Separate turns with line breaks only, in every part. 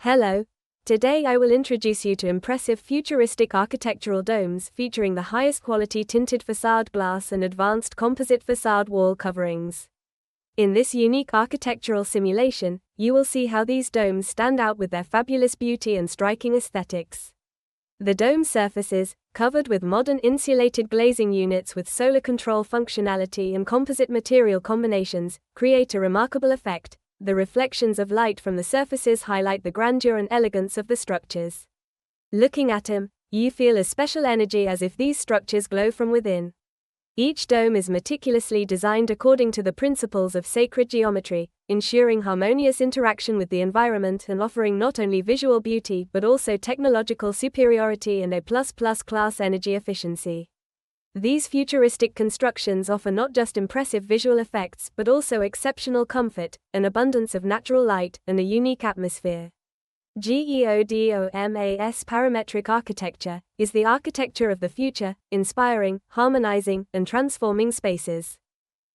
Hello. Today I will introduce you to impressive futuristic architectural domes featuring the highest quality tinted facade glass and advanced composite facade wall coverings. In this unique architectural simulation, you will see how these domes stand out with their fabulous beauty and striking aesthetics. The dome surfaces, covered with modern insulated glazing units with solar control functionality and composite material combinations, create a remarkable effect. The reflections of light from the surfaces highlight the grandeur and elegance of the structures. Looking at them, you feel a special energy as if these structures glow from within. Each dome is meticulously designed according to the principles of sacred geometry, ensuring harmonious interaction with the environment and offering not only visual beauty but also technological superiority and A++ class energy efficiency. These futuristic constructions offer not just impressive visual effects but also exceptional comfort, an abundance of natural light, and a unique atmosphere. Geodomas parametric architecture is the architecture of the future, inspiring, harmonizing, and transforming spaces.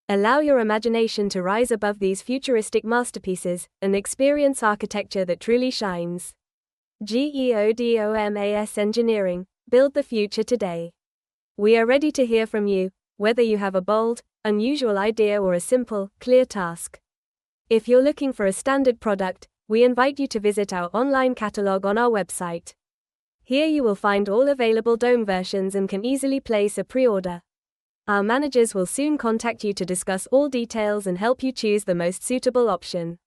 Allow your imagination to rise above these futuristic masterpieces and experience architecture that truly shines. Geodomas engineering, build the future today. We are ready to hear from you, whether you have a bold, unusual idea or a simple, clear task. If you're looking for a standard product, we invite you to visit our online catalog on our website. Here you will find all available dome versions and can easily place a pre-order. Our managers will soon contact you to discuss all details and help you choose the most suitable option.